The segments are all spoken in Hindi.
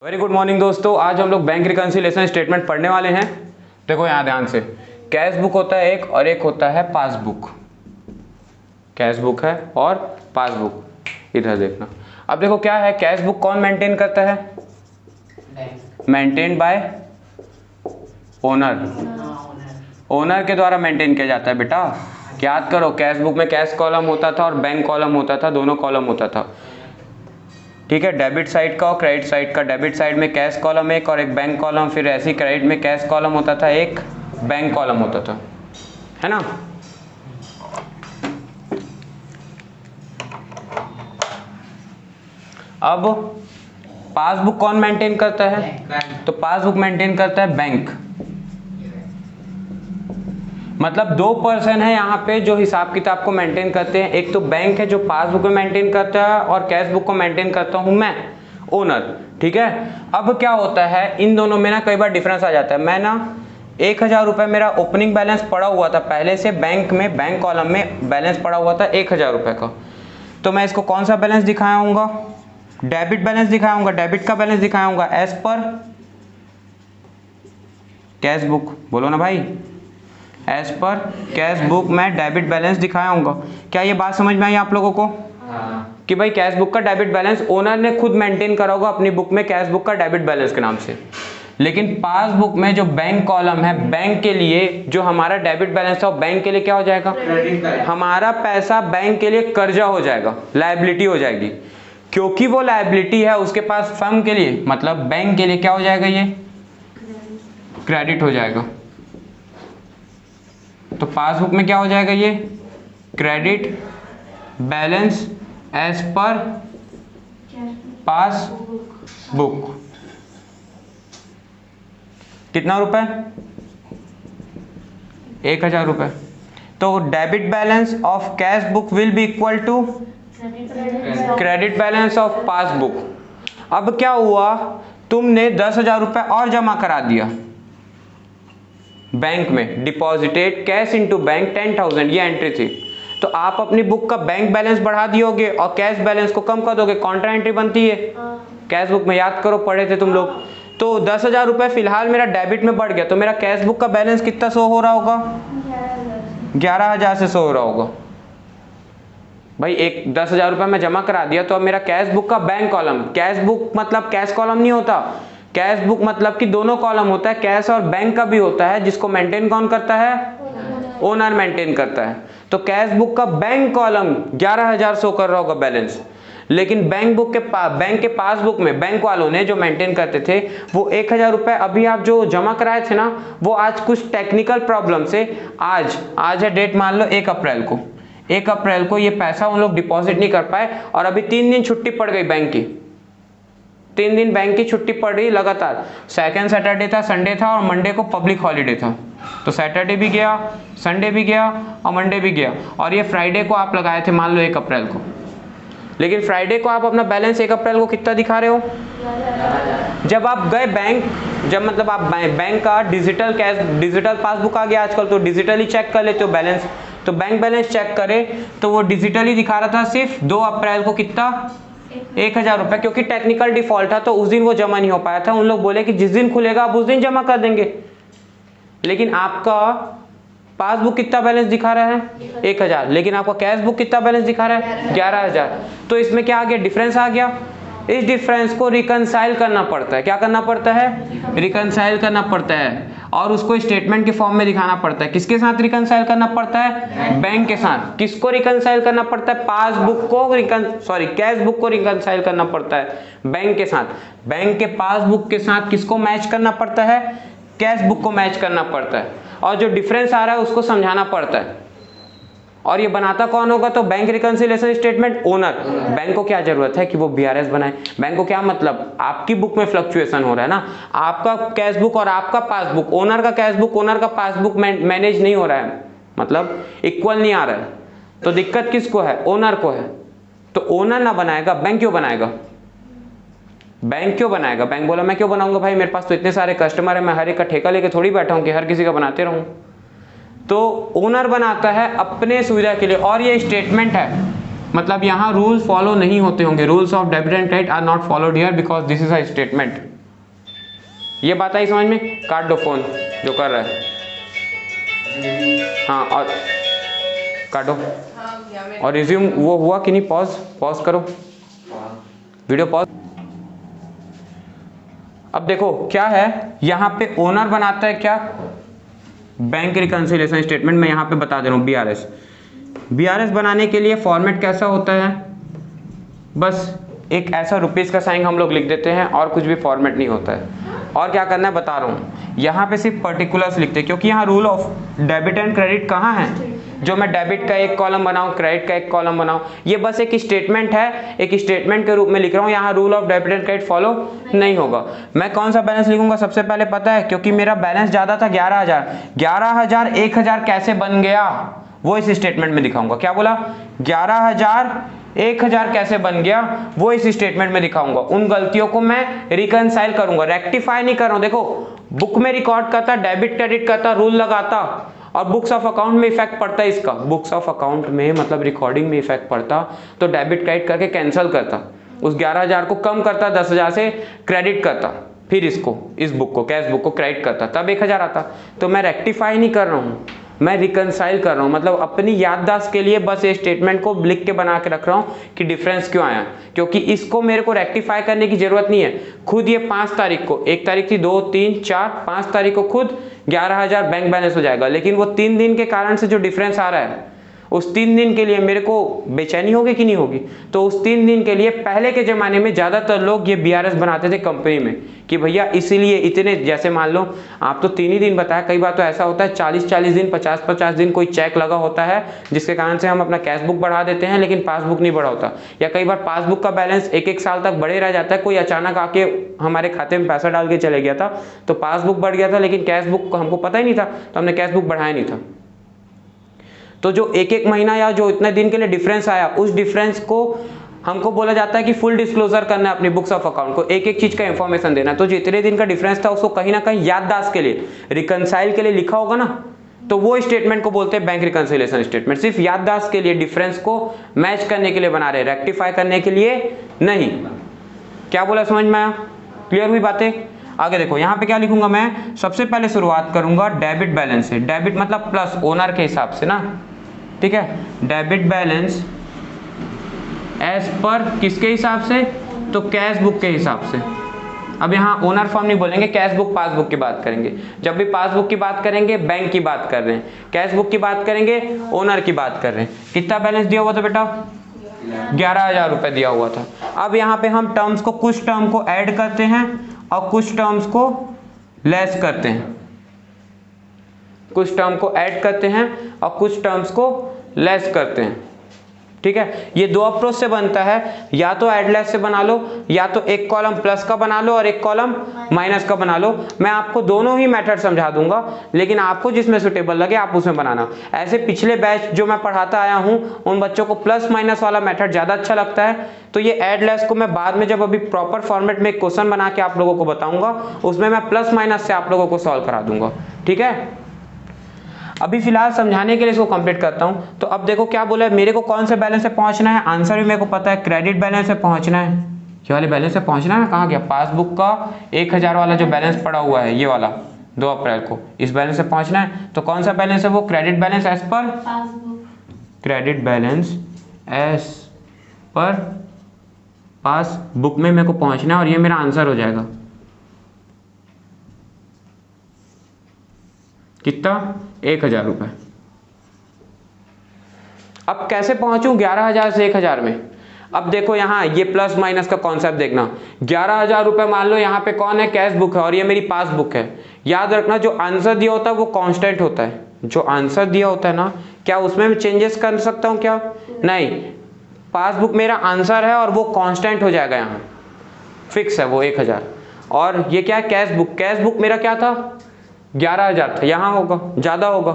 वेरी गुड मॉर्निंग दोस्तों, आज हम लोग बैंक रिकंसिलिएशन स्टेटमेंट पढ़ने वाले हैं। देखो यहाँ ध्यान से, कैश बुक होता है एक और एक होता है पासबुक। कैश बुक है और पासबुक, इधर देखना। अब देखो क्या है, कैश बुक कौन मेंटेन करता है? Maintain by owner. ओनर के द्वारा मेंटेन किया जाता है बेटा। याद करो, कैश बुक में कैश कॉलम होता था और बैंक कॉलम होता था, दोनों कॉलम होता था। ठीक है, डेबिट साइड का और क्रेडिट साइड का। डेबिट साइड में कैश कॉलम एक और एक बैंक कॉलम, फिर ऐसी क्रेडिट में कैश कॉलम होता था एक, बैंक कॉलम होता था, है ना। अब पासबुक कौन मेंटेन करता है? तो पासबुक मेंटेन करता है बैंक। मतलब दो पर्सन है यहाँ पे जो हिसाब किताब को मेंटेन करते हैं। एक तो बैंक है जो पासबुक में मेंटेन करता है और कैश बुक को मेंटेन करता हूँ मैं, ओनर। ठीक है, अब क्या होता है, इन दोनों में ना कई बार डिफरेंस आ जाता है। मैं ना 1000 रुपये मेरा ओपनिंग बैलेंस पड़ा हुआ था पहले से बैंक में, बैंक कॉलम में बैलेंस पड़ा हुआ था 1000 रुपये का। तो मैं इसको कौन सा बैलेंस दिखाऊंगा? डेबिट बैलेंस दिखाऊंगा, डेबिट का बैलेंस दिखाऊंगा एज पर कैश बुक। बोलो ना भाई, एज पर कैश बुक मैं डेबिट बैलेंस दिखाऊंगा। क्या ये बात समझ में आई आप लोगों को? कि भाई कैश बुक का डेबिट बैलेंस ओनर ने खुद मेंटेन करा होगा अपनी बुक में, कैश बुक का डेबिट बैलेंस के नाम से। लेकिन पासबुक में जो बैंक कॉलम है, बैंक के लिए जो हमारा डेबिट बैलेंस था, बैंक के लिए क्या हो जाएगा? हमारा पैसा बैंक के लिए कर्जा हो जाएगा, लायबिलिटी हो जाएगी। क्योंकि वो लायबिलिटी है उसके पास फर्म के लिए, मतलब बैंक के लिए क्या हो जाएगा? ये क्रेडिट हो जाएगा। तो पासबुक में क्या हो जाएगा? ये क्रेडिट बैलेंस एज पर पासबुक। कितना रुपए? 1000 रुपए। तो debit balance of cash book will be equal to credit balance of passbook. अब क्या हुआ, तुमने 10,000 रुपए और जमा करा दिया बैंक में, डिपॉजिटेड कैश इनटू बैंक 10,000, ये एंट्री थी। तो आप अपनी बुक का बैंक बैलेंस बढ़ा दियोगे और कैश बैलेंस को कम कर दोगे। कॉन्ट्रा एंट्री बनती है कैश बुक में, याद करो, पढ़े थे तुम लोग। तो 10,000 रुपए फिलहाल मेरा डेबिट में बढ़ गया, तो मेरा कैश बुक का बैलेंस कितना शो हो रहा होगा? 11,000 से शो हो रहा होगा। भाई 10,000 रुपए मैं जमा करा दिया, तो अब मेरा कैश बुक का बैंक कॉलम, कैश बुक मतलब कैश कॉलम नहीं होता, कैश बुक मतलब कि दोनों कॉलम होता है, कैश और बैंक का भी होता है, जिसको मेंटेन कौन करता है? ओनर मेंटेन करता है। तो कैश बुक का बैंक कॉलम 11,000 शो कर रहा होगा बैलेंस। लेकिन बैंक के पासबुक में बैंक वालों ने जो मेंटेन करते थे वो 1000 रुपए अभी आप जो जमा कराए थे ना, वो आज कुछ टेक्निकल प्रॉब्लम से आज है डेट, मान लो 1 अप्रैल को, 1 अप्रैल को ये पैसा उन लोग डिपॉजिट नहीं कर पाए और अभी 3 दिन छुट्टी पड़ गई बैंक की। 3 दिन बैंक की छुट्टी पड़ रही लगातार। सेकंड सैटरडे था, संडे था और मंडे को पब्लिक हॉलीडे था। तो सैटरडे भी गया, संडे भी गया और मंडे भी गया। और ये फ्राइडे को आप लगाए थे, मान लो 1 अप्रैल को। लेकिन फ्राइडे को आप अपना बैलेंस 1 अप्रैल को कितना दिखा रहे हो? जब आप गए बैंक, जब मतलब आप बैंक का डिजिटल पासबुक आ गया आजकल, तो डिजिटली चेक कर लेते हो बैलेंस। तो बैंक बैलेंस चेक करे तो वो डिजिटली दिखा रहा था सिर्फ 2 अप्रैल को कितना? 1000 रुपए। क्योंकि टेक्निकल डिफॉल्ट था तो उस दिन वो जमा नहीं हो पाया था। उन लोग बोले कि जिस दिन खुलेगा आप उस दिन जमा कर देंगे। लेकिन आपका पासबुक कितना बैलेंस दिखा रहा है? 1000। लेकिन आपका कैश बुक कितना बैलेंस दिखा रहा है? 11,000। तो इसमें क्या आ गया? डिफरेंस आ गया। इस डिफरेंस को रिकंसाइल करना पड़ता है। क्या करना पड़ता है? रिकंसाइल करना पड़ता है और उसको स्टेटमेंट के फॉर्म में दिखाना पड़ता है। किसके साथ रिकंसाइल करना पड़ता है? बैंक के साथ। किसको रिकंसाइल करना पड़ता है? पासबुक को कैश बुक को रिकंसाइल करना पड़ता है बैंक के साथ। बैंक के पासबुक के साथ किसको मैच करना पड़ता है? कैश बुक को मैच करना पड़ता है। और जो डिफरेंस आ रहा है उसको समझाना पड़ता है। और ये बनाता कौन होगा? तो bank reconciliation statement, owner. Bank को क्या जरूरत है कि वो बीआरएस बनाए? बैंक को क्या मतलब, आपकी बुक में फ्लक्चुएशन हो रहा है ना, आपका कैश बुक और आपका पासबुक, ओनर का कैश बुक ओनर का पासबुक मैनेज नहीं हो रहा है, मतलब इक्वल नहीं आ रहा है। तो दिक्कत किसको है? ओनर को है। तो ओनर ना बनाएगा, बैंक क्यों बनाएगा? बैंक क्यों बनाएगा? बैंक बोला मैं क्यों बनाऊंगा भाई, मेरे पास तो इतने सारे कस्टमर है, मैं हर एक का ठेका लेके थोड़ी बैठा हूं कि हर किसी का बनाते रहूं। तो ओनर बनाता है अपने सुविधा के लिए। और ये स्टेटमेंट है, मतलब यहाँ रूल्स फॉलो नहीं होते होंगे। Rules of debit and credit are not followed here because this is a statement. ये बात आई समझ में? काट दो फोन जो कर रहा है। हाँ और काटो। और रिज्यूम वो हुआ कि नहीं? पॉज करो, वीडियो पॉज। अब देखो क्या है, यहाँ पे ओनर बनाता है क्या? Bank reconciliation statement. मैं यहाँ पे बता दे रहा हूँ BRS। BRS बनाने के लिए फॉर्मेट कैसा होता है? बस एक ऐसा रुपीस का साइन हम लोग लिख देते हैं और कुछ भी फॉर्मेट नहीं होता है। और क्या करना है बता रहा हूँ, यहाँ पे सिर्फ पर्टिकुलर्स लिखते हैं, क्योंकि यहाँ rule of debit and credit कहाँ है? जो मैं डेबिट का एक कॉलम बनाऊं, क्रेडिट का एक कॉलम बनाऊं, ये बस एक स्टेटमेंट है, एक स्टेटमेंट के रूप में लिख रहा हूं। यहाँ rule of debit and credit follow नहीं होगा। मैं कौन सा बैलेंस लिखूंगा सबसे पहले पता है? क्योंकि मेरा बैलेंस ज्यादा था 11,000 1000 कैसे बन गया वो इस स्टेटमेंट में दिखाऊंगा। क्या बोला? 11,000 1000 कैसे बन गया वो इस स्टेटमेंट में दिखाऊंगा। उन गलतियों को मैं रिकंसाइल करूंगा, रेक्टिफाई नहीं कर रहा हूं। देखो बुक में रिकॉर्ड करता, डेबिट क्रेडिट करता, रूल लगाता, और बुक्स ऑफ अकाउंट में इफेक्ट पड़ता है इसका। बुक्स ऑफ अकाउंट में मतलब रिकॉर्डिंग में इफेक्ट पड़ता तो डेबिट क्रेडिट करके कैंसिल करता, उस 11,000 को कम करता, 10,000 से क्रेडिट करता, फिर इसको, इस बुक को, कैश बुक को क्रेडिट करता, तब 1,000 आता। तो मैं रेक्टिफाई नहीं कर रहा हूँ, मैं रिकंसाइल कर रहा हूँ। मतलब अपनी याददाश्त के लिए बस ये स्टेटमेंट को लिख के बना के रख रहा हूँ कि डिफरेंस क्यों आया, क्योंकि इसको मेरे को रेक्टिफाई करने की जरूरत नहीं है। खुद ये 5 तारीख को, 1 तारीख थी, 2 3 4 5 तारीख को खुद 11,000 बैंक बैलेंस हो जाएगा। लेकिन वो 3 दिन के कारण से जो डिफरेंस आ रहा है, उस 3 दिन के लिए मेरे को बेचैनी होगी कि नहीं होगी? तो उस 3 दिन के लिए पहले के ज़माने में ज़्यादातर लोग ये BRS बनाते थे कंपनी में कि भैया इसीलिए इतने, जैसे मान लो आप तो 3 ही दिन बताया, कई बार तो ऐसा होता है 40-40 दिन, 50-50 दिन कोई चेक लगा होता है, जिसके कारण से हम अपना कैश बुक बढ़ा देते हैं लेकिन पासबुक नहीं बढ़ा होता। या कई बार पासबुक का बैलेंस 1-1 साल तक बढ़े रह जाता है, कोई अचानक आके हमारे खाते में पैसा डाल के चले गया था तो पासबुक बढ़ गया था, लेकिन कैश बुक हमको पता ही नहीं था तो हमने कैश बुक बढ़ाया नहीं था। तो जो 1-1 महीना या जो इतने दिन के लिए डिफरेंस आया, उस डिफरेंस को हमको बोला जाता है कि फुल डिस्क्लोजर करना है अपनी बुक्स ऑफ अकाउंट को, एक एक चीज का इंफॉर्मेशन देना। तो जितने दिन का डिफरेंस था उसको कहीं ना कहीं याददाश्त के लिए, रिकंसाइल के लिए लिखा होगा ना, तो वो स्टेटमेंट को बोलते हैं बैंक रिकंसिलिएशन स्टेटमेंट। सिर्फ याददाश्त के लिए, डिफरेंस को मैच करने के लिए बना रहे, रेक्टिफाई करने के लिए नहीं। क्या बोला, समझ में आया? क्लियर हुई बातें? आगे देखो यहाँ पे क्या लिखूंगा मैं, सबसे पहले शुरुआत करूंगा डेबिट बैलेंस से। डेबिट मतलब प्लस, ओनर के हिसाब से ना, ठीक है। डेबिट बैलेंस एज पर किसके हिसाब से? तो कैश बुक के हिसाब से। अब यहाँ ओनर फॉर्म नहीं बोलेंगे, कैश बुक पासबुक की बात करेंगे। जब भी पासबुक की बात करेंगे बैंक की बात कर रहे हैं, कैश बुक की बात करेंगे ओनर की बात कर रहे हैं। कितना बैलेंस दिया हुआ था बेटा? 11,000 रुपए दिया हुआ था। अब यहाँ पे हम टर्म्स को, कुछ टर्म को ऐड करते हैं और कुछ टर्म्स को लेस करते हैं, कुछ टर्म को ऐड करते हैं और कुछ टर्म्स को लेस करते हैं, ठीक है। ये 2 अप्रोच से बनता है, या तो ऐड लेस से बना लो, या तो एक कॉलम प्लस का बना लो और एक कॉलम माइनस का बना लो। मैं आपको दोनों ही मेथड समझा दूंगा, लेकिन आपको जिसमें सुटेबल लगे आप उसमें बनाना। ऐसे पिछले बैच जो मैं पढ़ाता आया हूं उन बच्चों को प्लस माइनस वाला मेथड ज्यादा अच्छा लगता है, तो ये ऐड लेस को मैं बाद में जब अभी प्रॉपर फॉर्मेट में एक क्वेश्चन बना के आप लोगों को बताऊंगा, उसमें मैं प्लस माइनस से आप लोगों को सॉल्व करा दूंगा, ठीक है। अभी फिलहाल समझाने के लिए इसको कंप्लीट करता हूं। तो अब देखो क्या बोला है, मेरे को कौन से बैलेंस से पहुंचना है, आंसर भी मेरे को पता है, क्रेडिट बैलेंस से पहुंचना है। ये वाले बैलेंस से पहुंचना है, कहाँ गया? पासबुक का 1,000 वाला जो बैलेंस पड़ा हुआ है, ये वाला 2 अप्रैल को, इस बैलेंस से पहुंचना है। तो कौन सा बैलेंस है वो? Credit balance as per credit balance as पर पासबुक में मेरे को पहुंचना है, और ये मेरा आंसर हो जाएगा। कितना? 1,000 रुपए। अब कैसे पहुंचूं 11,000 से 1,000 में? अब देखो यहाँ ये प्लस माइनस का कॉन्सेप्ट देखना। 11,000 रुपए मान लो यहाँ पे कौन है? कैश बुक है, और ये मेरी पासबुक है। याद रखना जो आंसर दिया होता है वो कांस्टेंट होता है। जो आंसर दिया होता है ना, क्या उसमें मैं चेंजेस कर सकता हूँ क्या? नहीं। पासबुक मेरा आंसर है और वो कांस्टेंट हो जाएगा, यहाँ फिक्स है वो 1,000। और ये क्या है? Cash book. कैश बुक मेरा क्या था? 11,000 था, यहाँ होगा, ज्यादा होगा।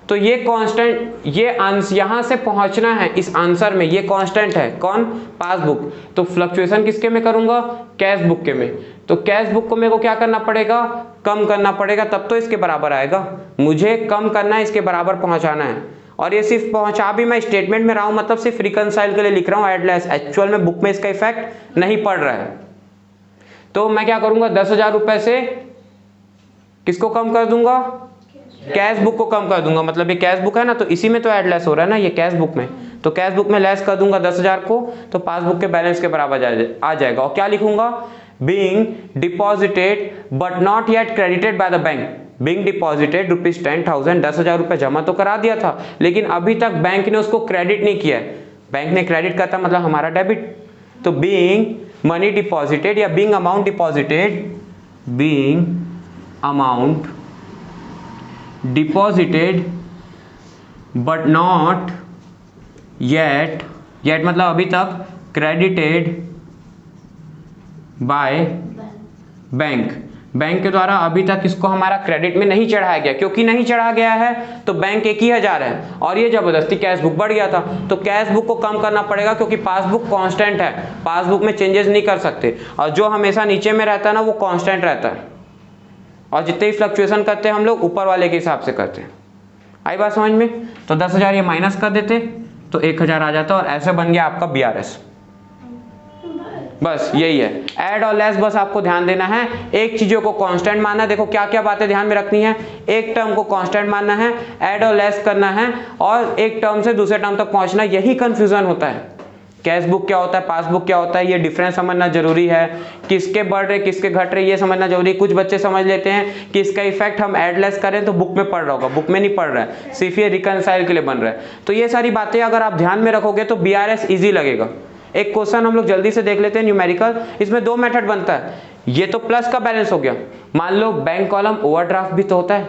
तो ये कांस्टेंट, ये यहाँ से पहुंचना है इस आंसर में, ये कांस्टेंट है। कौन? पासबुक। तो फ्लक्चुएशन किसके में करूंगा? कैश बुक के में। तो कैश बुक को मेरे को क्या करना पड़ेगा? कम करना पड़ेगा, तब तो इसके बराबर आएगा। मुझे कम करना है, इसके बराबर पहुंचाना है। और ये सिर्फ पहुंचा भी मैं स्टेटमेंट में रहा हूं, मतलब सिर्फ रिकंसाइल के लिए लिख रहा हूं ऐड लेस। एक्चुअल में बुक में इसका इफेक्ट नहीं पड़ रहा है। तो मैं क्या करूंगा? 10,000 रुपए से किसको कम कर दूंगा? कैश बुक को कम कर दूंगा। मतलब ये कैश बुक है ना, तो इसी में तो ऐड लेस हो रहा है ना, ये कैश बुक में, तो कैश बुक में लेस कर दूंगा 10,000 को, तो पासबुक के बैलेंस के बराबर आ जाएगा। और क्या लिखूंगा? Being deposited but not yet credited by the bank. Being deposited rupees 10,000, 10,000 रुपये जमा तो करा दिया था, लेकिन अभी तक बैंक ने उसको क्रेडिट नहीं किया है। बैंक ने क्रेडिट करता मतलब हमारा डेबिट। तो बीइंग मनी डिपॉजिटेड या being amount deposited, being amount deposited but not yet, yet मतलब अभी तक, क्रेडिटेड बाय बैंक, बैंक के द्वारा अभी तक इसको हमारा क्रेडिट में नहीं चढ़ाया गया। क्योंकि नहीं चढ़ा गया है तो बैंक 1,000 है और ये जबरदस्ती कैश बुक बढ़ गया था, तो कैश बुक को कम करना पड़ेगा, क्योंकि पासबुक कांस्टेंट है, पासबुक में चेंजेस नहीं कर सकते, और जो हमेशा नीचे में रहता है ना वो कांस्टेंट रहता है, और जितने भी फ्लक्चुएशन करते हैं हम लोग ऊपर वाले के हिसाब से करते हैं। आई बात समझ में? तो 10,000 ये माइनस कर देते तो 1,000 आ जाता, और ऐसे बन गया आपका BRS। बस यही है, ऐड और लेस बस आपको ध्यान देना है। एक चीजों को कांस्टेंट मानना है। देखो क्या क्या बातें ध्यान में रखनी है। एक टर्म को कांस्टेंट मानना है, ऐड और लेस करना है, और एक टर्म से दूसरे टर्म तक पहुंचना। यही कंफ्यूजन होता है। कैश बुक क्या होता है, पासबुक क्या होता है, ये डिफरेंस समझना जरूरी है। किसके बढ़ रहे किसके घट रहे ये समझना जरूरी। कुछ बच्चे समझ लेते हैं कि इसका इफेक्ट हम ऐड लेस करें तो बुक में पढ़ रहा होगा, बुक में नहीं पढ़ रहा है, सिर्फ ये रिकनसाइल के लिए बन रहा है। तो ये सारी बातें अगर आप ध्यान में रखोगे तो BRS ईजी लगेगा। एक क्वेश्चन हम लोग जल्दी से देख लेते हैं, न्यूमेरिकल। इसमें 2 मेथड बनता है। ये तो प्लस का बैलेंस हो गया। मान लो बैंक कॉलम ओवरड्राफ्ट भी तो होता है,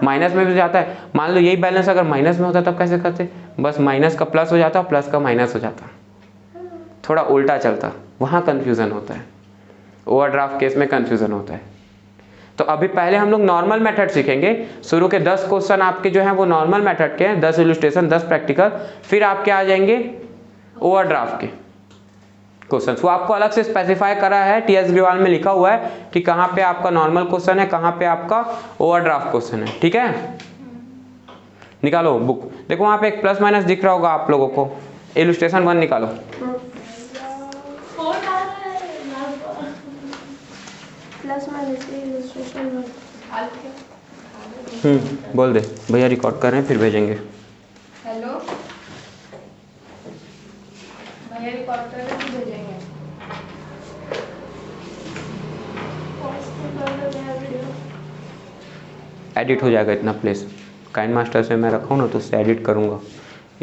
माइनस में भी जाता है। मान लो यही बैलेंस अगर माइनस में होता तब कैसे करते? बस माइनस का प्लस हो जाता, प्लस का माइनस हो जाता, थोड़ा उल्टा चलता, वहां कंफ्यूजन होता है। ओवरड्राफ्ट केस में कंफ्यूजन होता है। तो अभी पहले हम लोग नॉर्मल मेथड सीखेंगे। शुरू के 10 क्वेश्चन आपके जो हैं वो नॉर्मल मेथड के हैं, 10 इलस्ट्रेशन 10 प्रैक्टिकल, फिर आपके आ जाएंगे ओवरड्राफ्ट के क्वेश्चन। वो आपको अलग से स्पेसिफाई करा है, TS ग्रेवाल में लिखा हुआ है कि कहाँ पे आपका नॉर्मल क्वेश्चन है, कहाँ पे आपका ओवरड्राफ्ट क्वेश्चन है। ठीक है, निकालो बुक। देखो वहां पे एक प्लस माइनस दिख रहा होगा आप लोगों को। इलस्ट्रेशन 1 निकालो। Plus minus illustration 1। बोल दे भैया, रिकॉर्ड कर रहे हैं फिर भेजेंगे। हेलो भैया, रिकॉर्ड कर रहे हैं, भेजेंगे। एडिट हो जाएगा इतना प्लेस। काइंड मास्टर से मैं रखा हूँ ना, तो उससे एडिट करूँगा।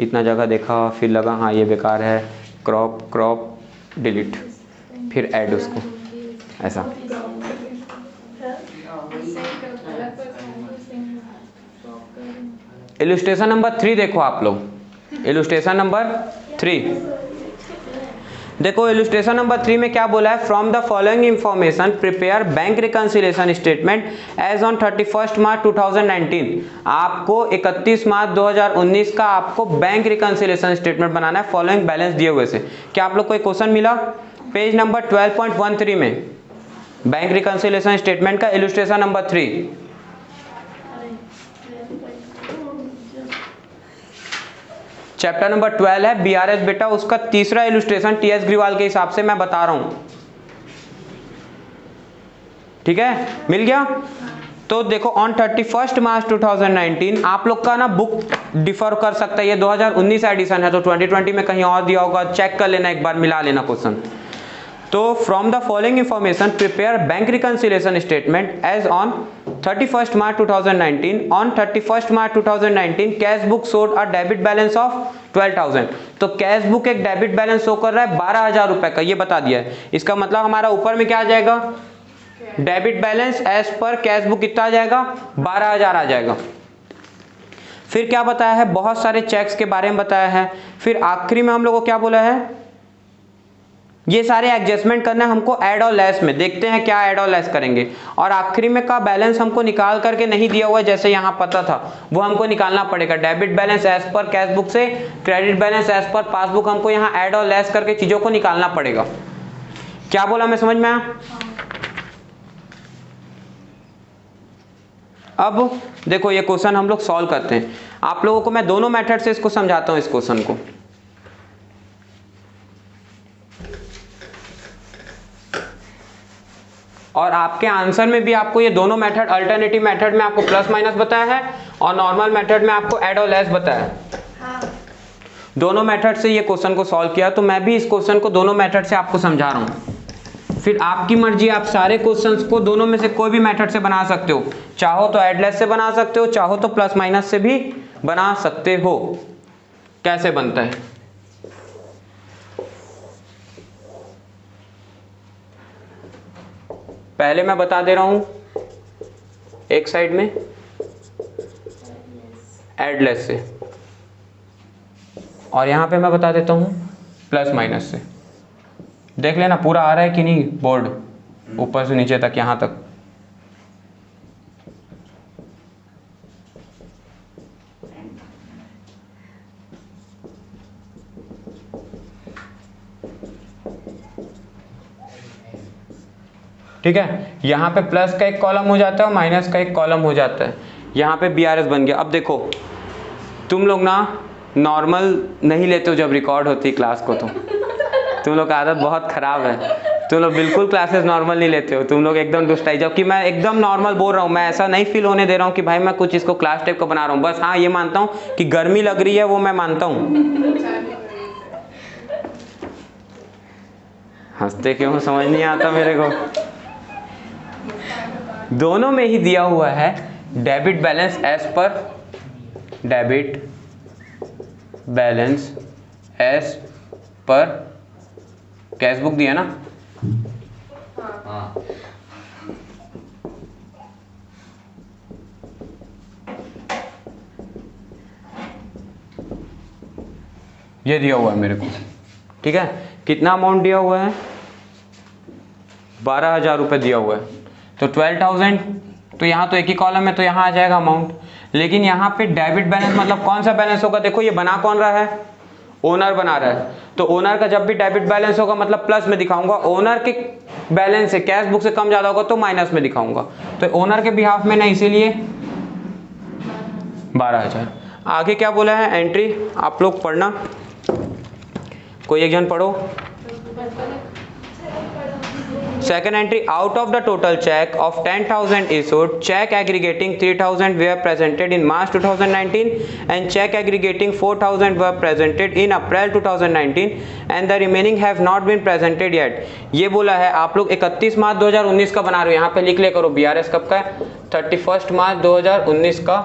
इतना जगह देखा, फिर लगा हाँ ये बेकार है, क्रॉप क्रॉप डिलीट, फिर ऐड उसको, ऐसा। इलस्ट्रेशन नंबर 3 देखो आप लोग। इलस्ट्रेशन नंबर 3 देखो। इलस्ट्रेशन नंबर 3 में क्या बोला है? From the following information prepare bank reconciliation statement as on 31 March 2019। आपको 31 मार्च 2019 का आपको बैंक रिकंसिलिएशन स्टेटमेंट बनाना है फॉलोइंग बैलेंस दिए हुए से। क्या आप लोग को एक क्वेश्चन मिला? पेज नंबर 12.13 में बैंक रिकंसिलिएशन स्टेटमेंट का इलस्ट्रेशन नंबर 3। चैप्टर नंबर 12 है BRS बेटा, उसका तीसरा इलस्ट्रेशन TS ग्रेवाल के हिसाब से मैं बता रहा हूं। ठीक है, मिल गया? तो देखो ऑन 31 मार्च 2019 आप लोग का ना बुक डिफर कर सकता है। ये 2019 एडिशन है, तो 2020 में कहीं और दिया होगा, चेक कर लेना एक बार, मिला लेना क्वेश्चन। तो from the following information prepare bank reconciliation statement as on 31 March 2019। On 31 March 2019 cash book showed a debit balance of 12,000। तो कैश बुक एक डेबिट बैलेंस शो कर रहा है 12,000 रुपए का, ये बता दिया है। इसका मतलब हमारा ऊपर में क्या आ जाएगा? Debit balance as per cash book कितना आ जाएगा? 12,000 आ जाएगा। फिर क्या बताया है? बहुत सारे चेक्स के बारे में बताया है। फिर आखिरी में हम लोग को क्या बोला है? ये सारे एडजस्टमेंट करना है हमको ऐड और लेस में। देखते हैं क्या ऐड और लेस करेंगे। और आखिरी में का बैलेंस हमको निकाल करके नहीं दिया हुआ है, जैसे यहाँ पता था, वो हमको निकालना पड़ेगा। Debit balance as per cash book से, क्रेडिट बैलेंस एज पर पासबुक, हमको यहाँ ऐड और लेस करके चीजों को निकालना पड़ेगा। क्या बोला मैं समझ में आया? अब देखो ये क्वेश्चन हम लोग सॉल्व करते हैं। आप लोगों को मैं दोनों मेथड से इसको समझाता हूं इस क्वेश्चन को। और आपके आंसर में भी आपको ये दोनों मेथड, अल्टरनेटिव मेथड में आपको प्लस माइनस बताया है और नॉर्मल मेथड में आपको ऐड और लेस बताया है। दोनों मेथड से ये क्वेश्चन को सॉल्व किया, तो मैं भी इस क्वेश्चन को दोनों मेथड से आपको समझा रहा हूँ। फिर आपकी मर्जी, आप सारे क्वेश्चंस को दोनों में से कोई भी मेथड से बना सकते हो। चाहो तो ऐड लेस से बना सकते हो, चाहो तो प्लस माइनस से भी बना सकते हो। कैसे बनता है, पहले मैं बता दे रहा हूं। एक साइड में ऐड लेस से, और यहां पे मैं बता देता हूं प्लस माइनस से। देख लेना पूरा आ रहा है कि नहीं बोर्ड, ऊपर से नीचे तक, यहां तक। ठीक है, यहाँ पे प्लस का एक कॉलम हो जाता है और माइनस का एक कॉलम हो जाता है। यहाँ पे BRS बन गया। अब देखो, तुम लोग ना नॉर्मल नहीं लेते हो जब रिकॉर्ड होती है क्लास को, तो तुम लोग का आदत बहुत खराब है। तुम लोग बिल्कुल क्लासेस नॉर्मल नहीं लेते हो, तुम लोग एकदम दुष्टाई, जबकि मैं एकदम नॉर्मल बोल रहा हूँ। मैं ऐसा नहीं फील होने दे रहा हूँ कि भाई मैं कुछ इसको क्लास टाइप का बना रहा हूँ। बस हाँ, ये मानता हूँ कि गर्मी लग रही है, वो मैं मानता हूँ। हंसते क्यों, समझ नहीं आता मेरे को। दोनों में ही दिया हुआ है debit balance as per, debit balance as per cash book दिया ना। ये दिया हुआ है मेरे को, ठीक है। कितना अमाउंट दिया हुआ है, 12,000 रुपये दिया हुआ है। तो 12,000, तो यहाँ तो एक ही कॉलम है तो यहाँ आ जाएगा अमाउंट। लेकिन यहाँ पे डेबिट बैलेंस मतलब कौन सा बैलेंस होगा, देखो ये बना कौन रहा है, ओनर बना रहा है। तो ओनर का जब भी डेबिट बैलेंस होगा मतलब प्लस में दिखाऊंगा, ओनर के बैलेंस से कैश बुक से कम ज़्यादा होगा तो माइनस में दिखाऊंगा। तो ओनर के बिहाफ में ना, इसीलिए 12,000। आगे क्या बोला है, एंट्री आप लोग पढ़ना, कोई एक जन पढ़ो। Second entry, out of the total check of 10,000 issued, check aggregating 3,000 were presented in March 2019 and check aggregating 4,000 were presented in April 2019 and the remaining have not been presented yet। ये बोला है आप लोग 31 मार्च 2019 का बना रहे हो, यहाँ पे लिख ले करो। BRS कब का है, 31 मार्च 2019 का,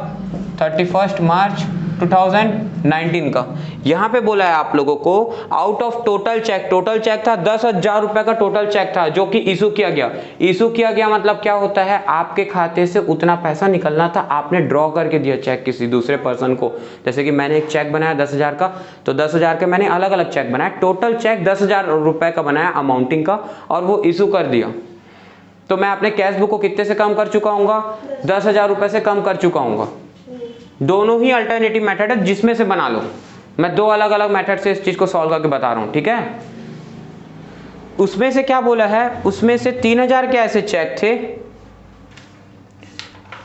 31 मार्च 2019 का। यहाँ पे बोला है आप लोगों को out of total cheque, total cheque था 10,000 रुपए का टोटल चेक था जो कि इशू किया गया। इशू किया गया मतलब क्या होता है, आपके खाते से उतना पैसा निकलना था, आपने ड्रॉ करके दिया चेक किसी दूसरे पर्सन को। जैसे कि मैंने एक चेक बनाया 10,000 का, तो 10,000 के मैंने अलग अलग चेक बनाया, टोटल चेक 10,000 रुपए का बनाया अमाउंटिंग का, और वो इशू कर दिया। तो मैं अपने कैश बुक को कितने से कम कर चुका हूँ, 10,000 रुपए से कम कर चुका हूँ। दोनों ही अल्टरनेटिव मेथड है, जिसमें से बना लो। मैं दो अलग अलग मेथड से इस चीज को सॉल्व करके बता रहा हूं, ठीक है। उसमें से क्या बोला है, उसमें से 3,000 के ऐसे चेक थे,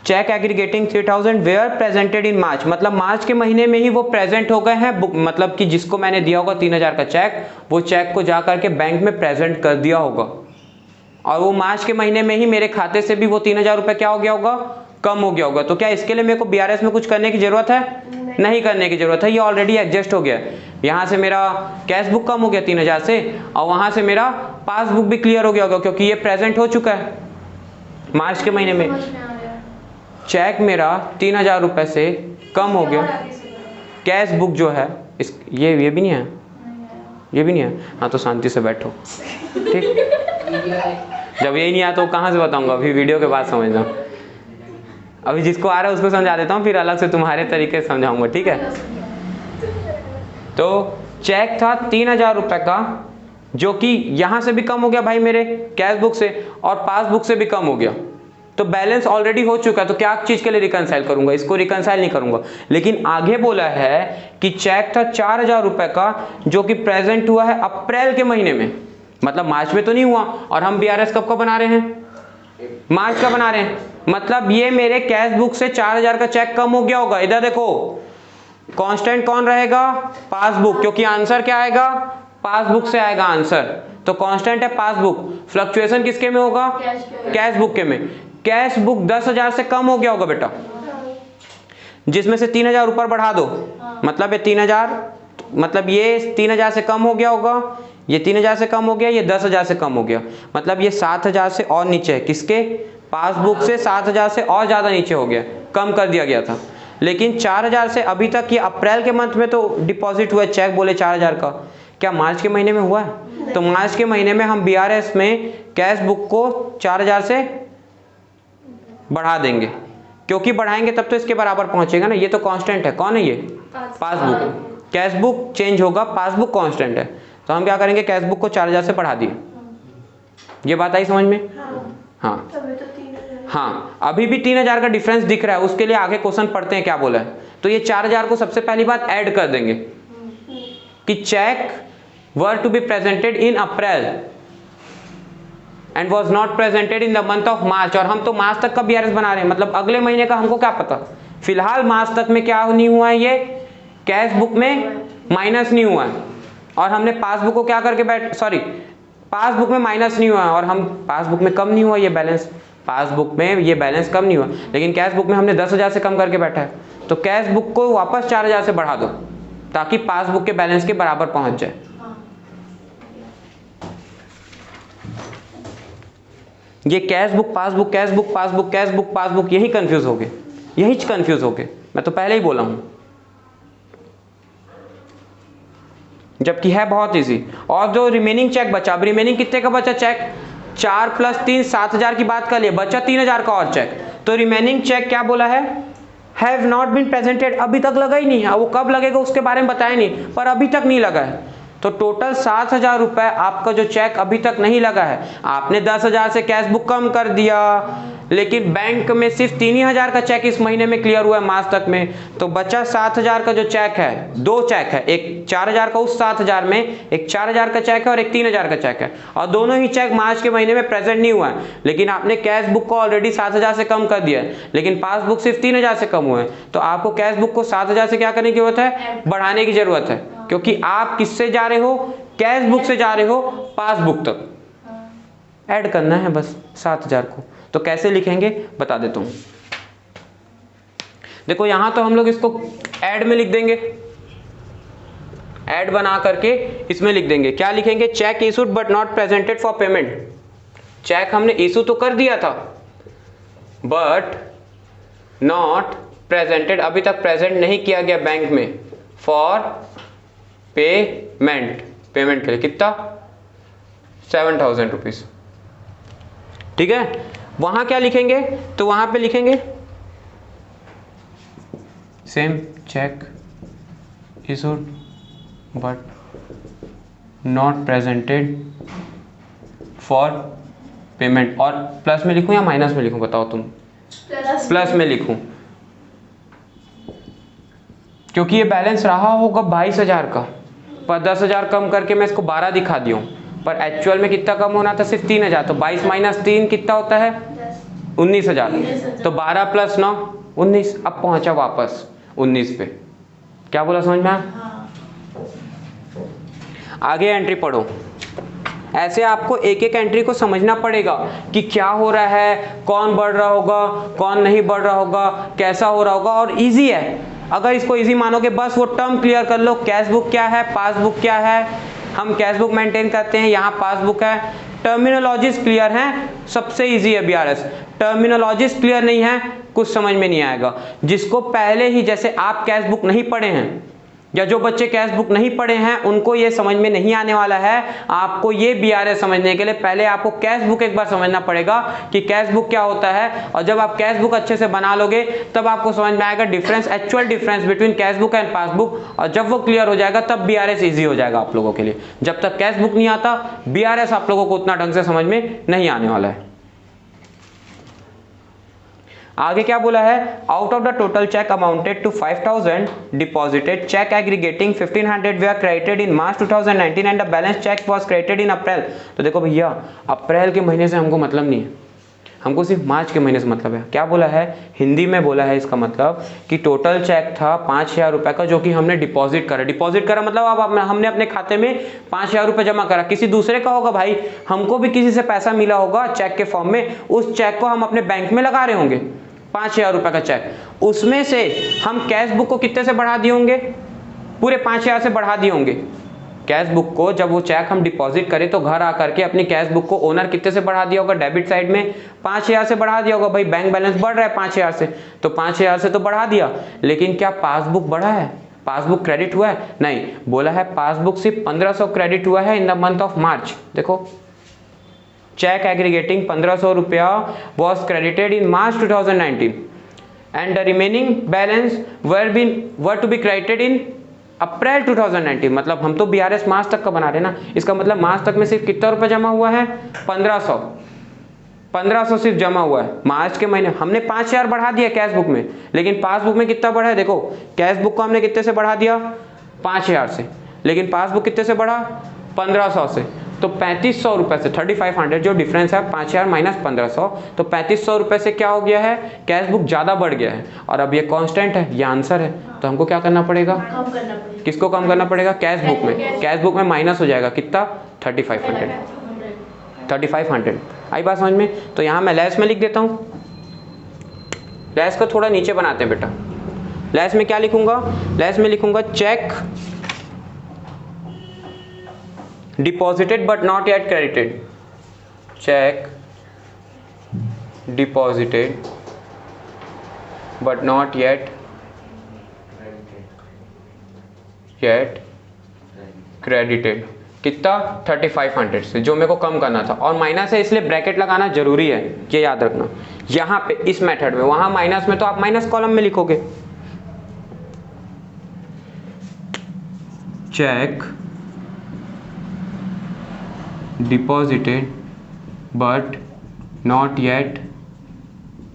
cheque aggregating 3,000 were presented in March, मतलब मार्च के महीने में ही वो प्रेजेंट हो गए हैं बुक, मतलब कि जिसको मैंने दिया होगा 3,000 का चेक, वो चेक को जा करके बैंक में प्रेजेंट कर दिया होगा, और वो मार्च के महीने में ही मेरे खाते से भी वो 3,000 रुपए क्या हो गया होगा, कम हो गया होगा। तो क्या इसके लिए मेरे को BRS में कुछ करने की जरूरत है, नहीं करने की जरूरत है, ये ऑलरेडी एडजस्ट हो गया। यहाँ से मेरा कैश बुक कम हो गया 3,000 से, और वहां से मेरा पासबुक भी क्लियर हो गया होगा, क्योंकि ये प्रेजेंट हो चुका है मार्च के महीने में। चेक मेरा 3,000 रुपए से कम हो गया, कैश बुक जो है इस ये भी नहीं है, ये भी नहीं है। हाँ तो शांति से बैठो, ठीक। जब यही नहीं आया तो कहाँ से बताऊंगा, अभी वीडियो के बाद समझना। अभी जिसको आ रहा है उसको समझा देता हूँ, फिर अलग से तुम्हारे तरीके से समझाऊंगा, ठीक है। तो चेक था 3,000 रुपए का, जो कि यहां से भी कम हो गया भाई मेरे कैश बुक से, और पासबुक से भी कम हो गया। तो बैलेंस ऑलरेडी हो चुका है, तो क्या चीज के लिए रिकंसाइल करूंगा, इसको रिकंसाइल नहीं करूंगा। लेकिन आगे बोला है कि चेक था 4,000 रुपए का, जो कि प्रेजेंट हुआ है अप्रैल के महीने में, मतलब मार्च में तो नहीं हुआ, और हम BRS कब का बना रहे हैं, मार्च का बना रहे हैं। मतलब ये मेरे कैश बुक से 4,000 का चेक कम हो गया होगा। इधर देखो कांस्टेंट कौन रहेगा, पासबुक, क्योंकि आंसर क्या आएगा, पासबुक से आएगा आंसर। तो कांस्टेंट है पासबुक, फ्लक्चुएशन किसके में होगा, कैश बुक के में। कैश बुक 10,000 से कम हो गया होगा बेटा, जिसमें से 3,000 ऊपर बढ़ा दो, मतलब ये 3,000, मतलब ये 3,000 से कम हो गया होगा, ये 3,000 से कम हो गया, ये 10,000 से कम हो गया, मतलब ये 7,000 से और नीचे है, किसके, पासबुक से 7,000 से और ज़्यादा नीचे हो गया, कम कर दिया गया था। लेकिन 4,000 से अभी तक, ये अप्रैल के मंथ में तो डिपॉजिट हुआ चेक बोले 4,000 का, क्या मार्च के महीने में हुआ है? तो मार्च के महीने में हम बीआरएस में कैश बुक को 4,000 से बढ़ा देंगे, क्योंकि बढ़ाएंगे तब तो इसके बराबर पहुंचेगा ना। ये तो कांस्टेंट है, कौन है ये, पासबुक। कैश बुक चेंज होगा, पासबुक कांस्टेंट है, तो हम क्या करेंगे, कैश बुक को 4,000 से बढ़ा दिए। ये बात आई समझ में? हाँ तभी तो 3,000। हाँ, अभी भी 3,000 का डिफरेंस दिख रहा है, उसके लिए आगे क्वेश्चन पढ़ते हैं क्या बोला है। तो ये 4,000 को सबसे पहली बात ऐड कर देंगे कि cheque were to be presented in April and was not presented in the month of March. और हम तो मार्च तक का बीआरएस बना रहे हैं, मतलब अगले महीने का हमको क्या पता। फिलहाल मार्च तक में क्या नहीं हुआ है, ये कैश बुक में माइनस नहीं हुआ है, और हमने पासबुक को क्या करके पासबुक में माइनस नहीं हुआ है, और हम पासबुक में कम नहीं हुआ ये बैलेंस, पासबुक में ये बैलेंस कम नहीं हुआ, लेकिन कैश बुक में हमने 10,000 से कम करके बैठा है। तो कैश बुक को वापस 4,000 से बढ़ा दो ताकि पासबुक के बैलेंस के बराबर पहुंच जाए। ये cash book passbook, cash book passbook, cash book passbook, यही कंफ्यूज हो गए, यही कंफ्यूज हो गए, मैं तो पहले ही बोला हूं, जबकि है बहुत इजी। और जो रिमेनिंग चेक बचा, अब रिमेनिंग कितने का बचा चेक, 4 + 3 7,000 की बात कर लिए, बचा 3,000 का और चेक। तो रिमेनिंग चेक क्या बोला है, हैव नॉट बीन प्रेजेंटेड, अभी तक लगा ही नहीं है, वो कब लगेगा उसके बारे में बताया नहीं, पर अभी तक नहीं लगा है। तो टोटल 7,000 रुपए आपका जो चेक अभी तक नहीं लगा है, आपने 10,000 से कैश बुक कम कर दिया, लेकिन बैंक में सिर्फ 3,000 का चेक इस महीने में क्लियर हुआ है मार्च तक में, तो बचा 7,000 का जो चेक है, 2 चेक है, एक 4,000 का उस 7,000 में, एक 4,000 का चेक है और एक 3,000 का चेक है, और दोनों ही चेक मार्च के महीने में प्रेजेंट नहीं हुआ है, लेकिन आपने कैश बुक को ऑलरेडी 7,000 से कम कर दिया है, लेकिन पासबुक सिर्फ 3,000 से कम हुए हैं, तो आपको कैश बुक को 7,000 से क्या करने की जरूरत है, बढ़ाने की जरूरत है, क्योंकि आप किससे जा रहे हो, कैश बुक से जा रहे हो पासबुक तक, ऐड करना है बस 7,000 को। तो कैसे लिखेंगे बता देता हूं, देखो यहां तो हम लोग इसको ऐड में लिख देंगे, ऐड बना करके इसमें लिख देंगे, क्या लिखेंगे, cheque issued but not presented for payment. Cheque हमने इशू तो कर दिया था बट नॉट प्रेजेंटेड, अभी तक प्रेजेंट नहीं किया गया बैंक में, फॉर पेमेंट, पेमेंट के लिए कितना, 7,000 रुपीज, ठीक है। वहां क्या लिखेंगे, तो वहां पे लिखेंगे same check issued but not presented for payment, और प्लस में लिखूं या माइनस में लिखूं बताओ तुम, प्लस में लिखूं, क्योंकि ये बैलेंस रहा होगा 22,000 का, पर 10,000 कम करके मैं इसको 12 दिखा दिया हूं, पर एक्चुअल में कितना कम होना था, सिर्फ 3,000, तो 22 - 3 कितना होता है, 19,000, तो 12 + 9 19, अब पहुंचा वापस 19 पे। क्या बोला समझ में आया? आगे एंट्री पढ़ो, ऐसे आपको एक एक एंट्री को समझना पड़ेगा कि क्या हो रहा है, कौन बढ़ रहा होगा, कौन नहीं बढ़ रहा होगा, कैसा हो रहा होगा, और इजी है। अगर इसको इजी मानोगे, बस वो टर्म क्लियर कर लो, कैश बुक क्या है, पासबुक क्या है, हम कैश बुक मेंटेन करते हैं, यहाँ पासबुक है, टर्मिनोलॉजीज क्लियर हैं, सबसे इजी है बीआरएस। टर्मिनोलॉजीज क्लियर नहीं है, कुछ समझ में नहीं आएगा। जिसको पहले ही, जैसे आप कैश बुक नहीं पढ़े हैं, या जो बच्चे कैश बुक नहीं पढ़े हैं, उनको ये समझ में नहीं आने वाला है। आपको ये बीआरएस समझने के लिए पहले आपको कैश बुक एक बार समझना पड़ेगा कि कैश बुक क्या होता है, और जब आप कैश बुक अच्छे से बना लोगे तब आपको समझ में आएगा difference, actual difference between cash book and passbook, और जब वो क्लियर हो जाएगा तब बीआरएस इजी हो जाएगा आप लोगों के लिए। जब तक कैश बुक नहीं आता, बीआरएस आप लोगों को उतना ढंग से समझ में नहीं आने वाला है। आगे क्या बोला है, out of the total cheque amounted to 5,000 deposited, cheque aggregating 1,500 were credited in March 2019 and the balance cheque was credited in April. तो देखो भैया, अप्रैल के महीने से हमको मतलब नहीं है, हमको सिर्फ मार्च के महीने से मतलब है। क्या बोला है हिंदी में बोला है, इसका मतलब कि टोटल चेक था 5,000 रुपये का जो कि हमने डिपॉजिट करा मतलब अब हमने अपने खाते में 5,000 रुपये जमा करा, किसी दूसरे का होगा भाई, हमको भी किसी से पैसा मिला होगा चेक के फॉर्म में, उस चेक को हम अपने बैंक में लगा रहे होंगे 5,000 रुपये का चेक, उसमें से हम कैश बुक को कितने से बढ़ा दिए होंगे, पूरे 5,000 से बढ़ा दिए होंगे। कैश बुक को जब वो चेक हम डिपॉजिट करें तो घर आकर के अपनी कैश बुक को ओनर कितने से बढ़ा दिया होगा, डेबिट साइड में 5,000 से बढ़ा दिया होगा। भाई बैंक बैलेंस बढ़ रहा है 5,000 से, तो 5,000 से तो बढ़ा दिया, लेकिन क्या पासबुक बढ़ा है, पासबुक क्रेडिट हुआ है? नहीं, बोला है पासबुक सिर्फ 1,500 क्रेडिट हुआ है in the month of March. देखो चेक एग्रीगेटिंग 1,500 रुपया was credited in March 2019 and the remaining balance were to be credited in April 2019। मतलब हम तो BRS मार्च तक का बना रहे ना, इसका मतलब मार्च तक में सिर्फ कितना रुपए जमा हुआ है, 1,500 सिर्फ जमा हुआ है मार्च के महीने। हमने 5,000 बढ़ा दिया कैश बुक में, लेकिन पासबुक में कितना बढ़ा है, देखो कैश बुक को हमने कितने से बढ़ा दिया 5,000 से, लेकिन पासबुक कितने से बढ़ा 1,500 से, तो 3,500 रुपये से 3,500 जो डिफरेंस है 5,000 माइनस 1,500, तो 3,500 रुपये से क्या हो गया है, कैश बुक ज़्यादा बढ़ गया है। और अब ये कांस्टेंट है, ये आंसर है, तो हमको क्या करना पड़ेगा, कम करना पड़ेगा। किसको कम करना पड़ेगा, कैश बुक में। कैश बुक में माइनस हो जाएगा कितना 3,500। आई बात समझ में? तो यहाँ मैं लेस में लिख देता हूँ, लेस को थोड़ा नीचे बनाते हैं बेटा। लेस में क्या लिखूंगा, लेस में लिखूंगा check deposited but not yet credited, check deposited but not yet credited, कितना 3,500 से, जो मेरे को कम करना था। और माइनस है इसलिए ब्रैकेट लगाना जरूरी है, ये याद रखना। यहाँ पे इस मेथड में, वहां माइनस में तो आप माइनस कॉलम में लिखोगे, check deposited but not yet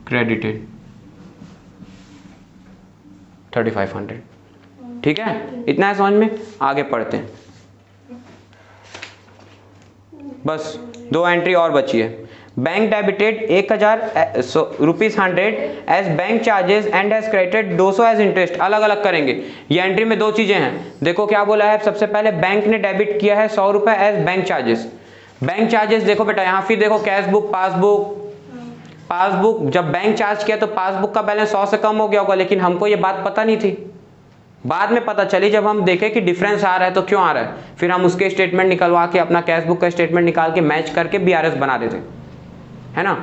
credited 3,500। ठीक है, इतना है समझ में? आगे पढ़ते हैं, बस 2 एंट्री और बची है। Bank debited 1,000 ₹100 as bank charges and as credited 200 as interest. अलग अलग करेंगे, ये एंट्री में 2 चीजें हैं। देखो क्या बोला है, सबसे पहले बैंक ने डेबिट किया है 100 रुपए as bank charges. Bank charges देखो बेटा यहाँ, फिर देखो कैश बुक, पासबुक जब बैंक चार्ज किया तो पासबुक का बैलेंस 100 से कम हो गया होगा, लेकिन हमको ये बात पता नहीं थी, बाद में पता चली जब हम देखें कि डिफरेंस आ रहा है। तो क्यों आ रहा है, फिर हम उसके स्टेटमेंट निकलवा के, अपना कैश बुक का स्टेटमेंट निकाल के मैच करके BRS बना देते, है ना।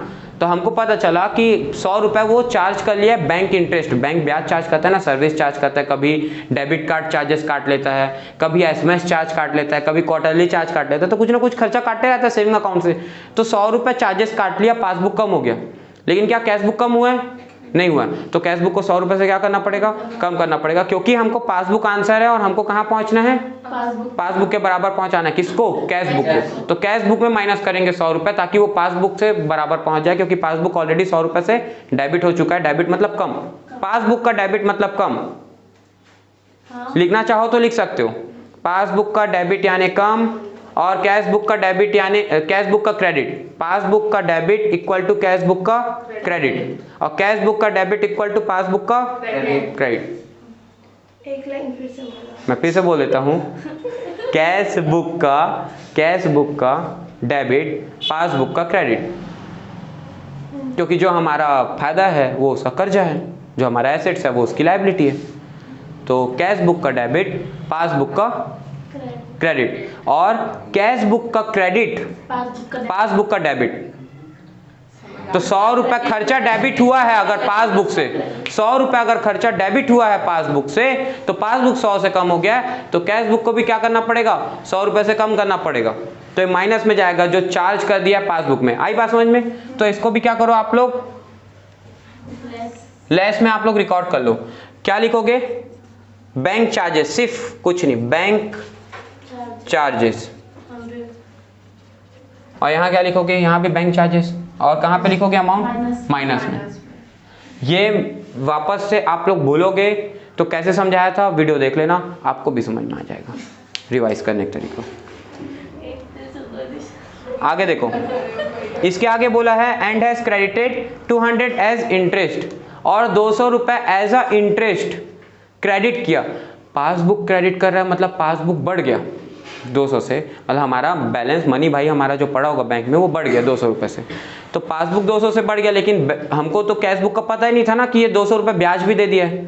तो हमको पता चला कि 100 रुपये वो चार्ज कर लिया बैंक इंटरेस्ट, बैंक ब्याज चार्ज करता है ना, सर्विस चार्ज करता है, कभी डेबिट कार्ड चार्जेस काट लेता है, कभी SMS चार्ज काट लेता है, कभी क्वार्टरली चार्ज काट लेता है, तो कुछ ना कुछ खर्चा काटते रहता है सेविंग अकाउंट से। तो 100 रुपये चार्जेस काट लिया, पासबुक कम हो गया, लेकिन क्या कैश बुक कम हुआ है, नहीं हुआ। तो कैश बुक को 100 रुपये से क्या करना पड़ेगा, कम करना पड़ेगा, क्योंकि हमको पासबुक आंसर है और हमको कहाँ पहुंचना है, पासबुक के बराबर पहुंचाना है। किसको, कैश बुक को। तो कैश बुक में माइनस करेंगे 100 रुपये, ताकि वो पासबुक से बराबर पहुंच जाए, क्योंकि पासबुक ऑलरेडी 100 रुपये से डेबिट हो चुका है। डेबिट मतलब कम, पासबुक का डेबिट मतलब कम। लिखना चाहो तो लिख सकते हो, पासबुक का डेबिट यानी कम, और कैश बुक का डेबिट यानी कैश बुक का क्रेडिट। पासबुक का debit equal to cash book का क्रेडिट, और कैश बुक का डेबिट इक्वल टू पासबुक का क्रेडिट। एक लाइन फिर से बोला, मैं फिर से बोल देता हूँ, कैश बुक का डेबिट, पासबुक का क्रेडिट, क्योंकि जो हमारा फायदा है वो उसका कर्जा है, जो हमारा एसेट्स है वो उसकी लायबिलिटी है। तो कैश बुक का डेबिट, पासबुक का क्रेडिट, और कैश बुक का क्रेडिट, पासबुक का डेबिट। तो 100 रुपये खर्चा डेबिट हुआ है अगर पासबुक से, 100 रुपये अगर खर्चा डेबिट हुआ है पासबुक से, तो पासबुक 100 से कम हो गया है, तो कैश बुक को भी क्या करना पड़ेगा, 100 रुपये से कम करना पड़ेगा। तो ये माइनस में जाएगा जो चार्ज कर दिया पासबुक में। आई बात समझ में? तो इसको भी क्या करो आप लोग, लेस में आप लोग रिकॉर्ड कर लो। क्या लिखोगे, बैंक चार्जेस, सिर्फ कुछ नहीं, बैंक चार्जेस, और यहाँ क्या लिखोगे, यहाँ भी बैंक चार्जेस, और कहाँ पे लिखोगे अमाउंट, माइनस में। ये वापस से आप लोग भूलोगे तो कैसे समझाया था, वीडियो देख लेना, आपको भी समझ में आ जाएगा रिवाइज करने के तरीका। आगे देखो, इसके आगे बोला है and has credited 200 as interest, और 200 रुपए एज अ इंटरेस्ट क्रेडिट किया। पासबुक क्रेडिट कर रहा है मतलब पासबुक बढ़ गया 200 से, मतलब हमारा बैलेंस मनी भाई हमारा जो पड़ा होगा बैंक में वो बढ़ गया 200 रुपए से। तो पासबुक 200 से बढ़ गया, लेकिन हमको तो कैश बुक का पता ही नहीं था ना कि ये 200 रुपए ब्याज भी दे दिया है।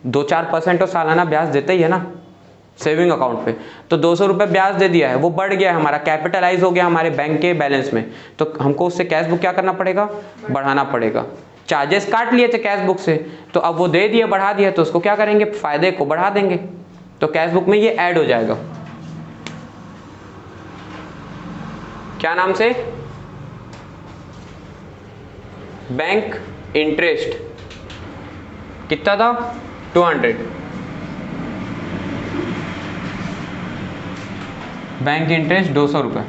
2-4% तो सालाना ब्याज देते ही है ना सेविंग अकाउंट पे, तो 200 रुपये ब्याज दे दिया है, वो बढ़ गया है, हमारा कैपिटलाइज हो गया हमारे बैंक के बैलेंस में। तो हमको उससे कैश बुक क्या करना पड़ेगा, बढ़ाना पड़ेगा। चार्जेस काट लिए थे कैश बुक से, तो अब वो दे दिए, बढ़ा दिया, तो उसको क्या करेंगे, फायदे को बढ़ा देंगे, तो कैश बुक में ये ऐड हो जाएगा। क्या नाम से, बैंक इंटरेस्ट कितना था 200, बैंक इंटरेस्ट 200 रुपये।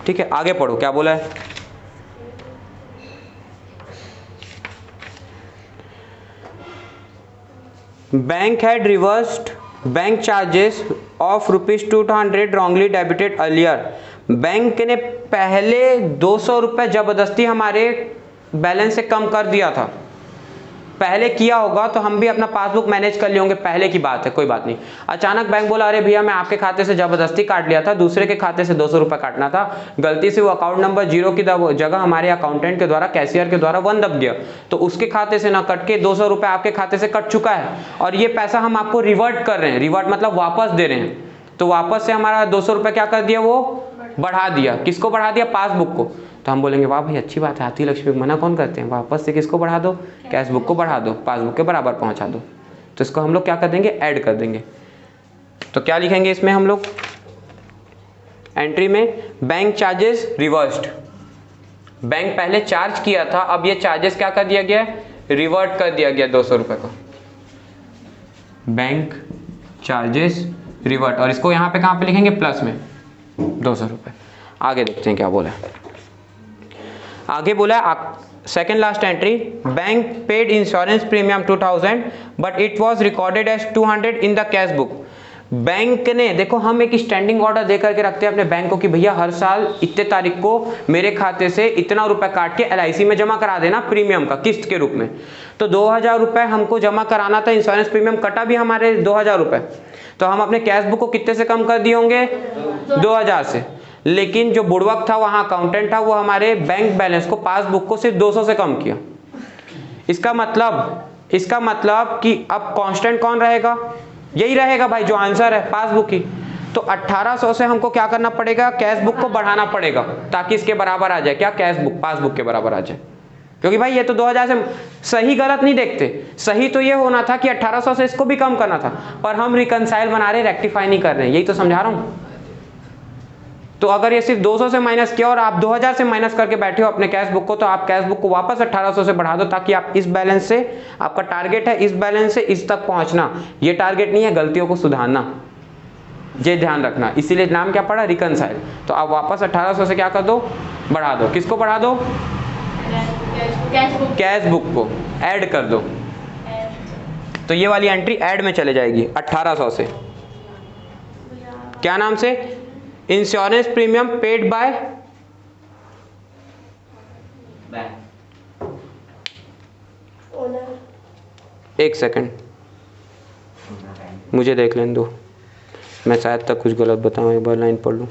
ठीक है, आगे पढ़ो क्या बोला है। Bank had reversed bank charges of ₹200 wrongly debited earlier. Bank ने पहले 200 रुपये जबरदस्ती हमारे बैलेंस से कम कर दिया था, पहले किया होगा तो हम भी अपना पासबुक मैनेज कर लिए होंगे, पहले की बात है, कोई बात नहीं। अचानक बैंक बोला अरे भैया मैं आपके खाते से जबरदस्ती काट लिया था, दूसरे के खाते से 200 रुपये काटना था, गलती से वो अकाउंट नंबर 0 की जगह हमारे अकाउंटेंट के द्वारा, कैशियर के द्वारा 1 दब गया, तो उसके खाते से ना कट के 200 रुपये आपके खाते से कट चुका है, और ये पैसा हम आपको रिवर्ट कर रहे हैं, रिवर्ट मतलब वापस दे रहे हैं। तो वापस से हमारा 200 रुपये क्या कर दिया, वो बढ़ा दिया। किसको बढ़ा दिया, पासबुक को। तो हम बोलेंगे वाह भाई अच्छी बात है, हाथी लक्ष्मी मना कौन करते हैं, वापस से किसको बढ़ा दो, कैश बुक को बढ़ा दो, पासबुक के बराबर पहुंचा दो। तो इसको हम लोग क्या कर देंगे, ऐड कर देंगे। तो क्या लिखेंगे इसमें हम लोग एंट्री में, बैंक चार्जेस रिवर्स्ड, बैंक पहले चार्ज किया था, अब ये चार्जेस क्या कर दिया गया, रिवर्ट कर दिया गया 200 रुपये को, बैंक चार्जेस रिवर्ट, और इसको यहाँ पे कहाँ पे लिखेंगे, प्लस में 200 रुपये। आगे देखते हैं क्या बोला है। आगे बोला है second last entry, bank paid insurance premium 2000 but it was recorded as 200 in the cash book. Bank ने, देखो हम एक स्टैंडिंग ऑर्डर दे करके रखते हैं अपने बैंक को कि भैया हर साल इतने तारीख को मेरे खाते से इतना रुपए काट के LIC में जमा करा देना प्रीमियम का किस्त के रूप में। तो 2000 रुपये हमको जमा कराना था, इंश्योरेंस प्रीमियम कटा भी हमारे 2000 रुपये, तो हम अपने कैश बुक को कितने से कम कर दिए होंगे, 2000 से। लेकिन जो बुड़वक था वहां अकाउंटेंट था, वो हमारे बैंक बैलेंस को, पासबुक को सिर्फ 200 से कम किया। इसका मतलब कि अब कांस्टेंट कौन रहेगा, यही रहेगा भाई जो आंसर है, पासबुक ही। तो 1800 से हमको क्या करना पड़ेगा, कैश बुक को बढ़ाना पड़ेगा, ताकि इसके बराबर आ जाए क्या, कैश बुक, पासबुक के बराबर आ जाए। क्योंकि भाई ये तो 2000 से, सही गलत नहीं देखते, सही तो ये होना था कि 1800 से इसको भी कम करना था, पर हम रिकंसाइल बना रहे, रेक्टिफाई नहीं कर रहे हैं, यही तो समझा रहा हूं। तो अगर ये सिर्फ 200 से माइनस किया और आप 2000 से माइनस करके बैठे हो अपने कैश बुक को, तो आप कैश बुक को वापस 1800 से बढ़ा दो, ताकि आप इस बैलेंस से, आपका टारगेट है इस बैलेंस से इस तक पहुंचना, ये टारगेट नहीं है गलतियों को सुधारना, ये ध्यान रखना। इसीलिए नाम क्या पड़ा, रिकंसाइल। तो आप वापस 1800 से क्या कर दो, बढ़ा दो। किसको बढ़ा दो, कैश बुक को ऐड कर दो। तो ये वाली एंट्री ऐड में चले जाएगी 1800 से। क्या नाम से, insurance premium paid by owner. एक सेकंड मुझे देख लेने दो, मैं शायद तक कुछ गलत बताऊं, एक बार लाइन पढ़ लूं।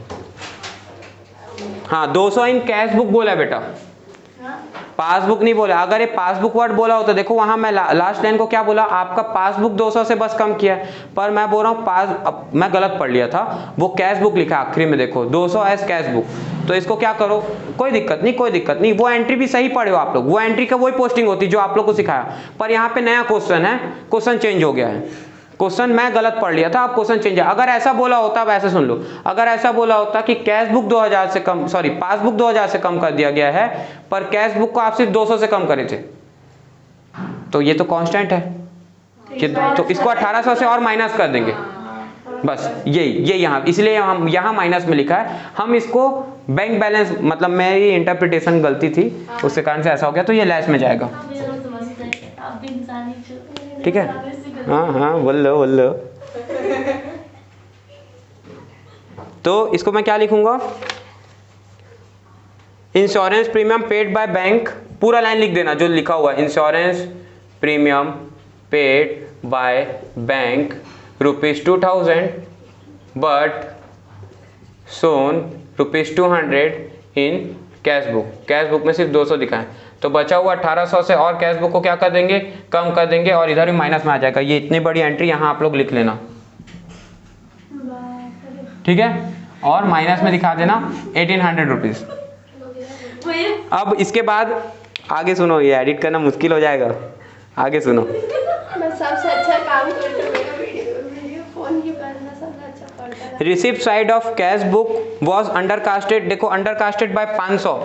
हाँ 200 इन कैश बुक बोला बेटा, पासबुक नहीं बोला। अगर ये पासबुक वर्ड बोला हो तो देखो वहां मैं लास्ट लाइन को क्या बोला, आपका पासबुक 200 से बस कम किया है, पर मैं बोल रहा हूँ मैं गलत पढ़ लिया था, वो कैश बुक लिखा आखिरी में, देखो 200 एज कैश बुक। तो इसको क्या करो, कोई दिक्कत नहीं, वो एंट्री भी सही पढ़े हो आप लोग, वो एंट्री का वही पोस्टिंग होती जो आप लोग को सिखाया, पर यहाँ पे नया क्वेश्चन है, क्वेश्चन चेंज हो गया है, क्वेश्चन मैं गलत पढ़ लिया था, अब क्वेश्चन चेंज है। अगर ऐसा बोला होता, अब ऐसे सुन लो, अगर ऐसा बोला होता कि कैश बुक 2000 से कम, सॉरी पासबुक 2000 से कम कर दिया गया है, पर कैश बुक को आप सिर्फ 200 से कम करे थे, तो ये तो कांस्टेंट है, तो इसको 1800 से और माइनस कर देंगे, बस ये यहाँ, इसलिए हम यहाँ माइनस में लिखा है। हम इसको बैंक बैलेंस, मतलब मेरी इंटरप्रिटेशन गलती थी, उसके कारण से ऐसा हो गया, तो ये लेस में जाएगा। ठीक है, हाँ बोलो। तो इसको मैं क्या लिखूंगा, insurance premium paid by bank, पूरा लाइन लिख देना जो लिखा हुआ है, insurance premium paid by bank ₹2000 but Son ₹200 in cash book. Cash book में सिर्फ 200 दिखाएं, तो बचा हुआ 1800 से और कैश बुक को क्या कर देंगे, कम कर देंगे और इधर भी माइनस में आ जाएगा। ये इतनी बड़ी एंट्री यहाँ आप लोग लिख लेना, ठीक है, और माइनस में दिखा देना 1800 रुपीज। अब इसके बाद आगे सुनो, ये एडिट करना मुश्किल हो जाएगा, आगे सुनो। मैं सबसे अच्छा काम करती हूँ, वीडियो फोन की पढ़ना सबसे अच्छा पढ़ता है। Receipt side of cash book was undercasted, देखो undercasted by 500,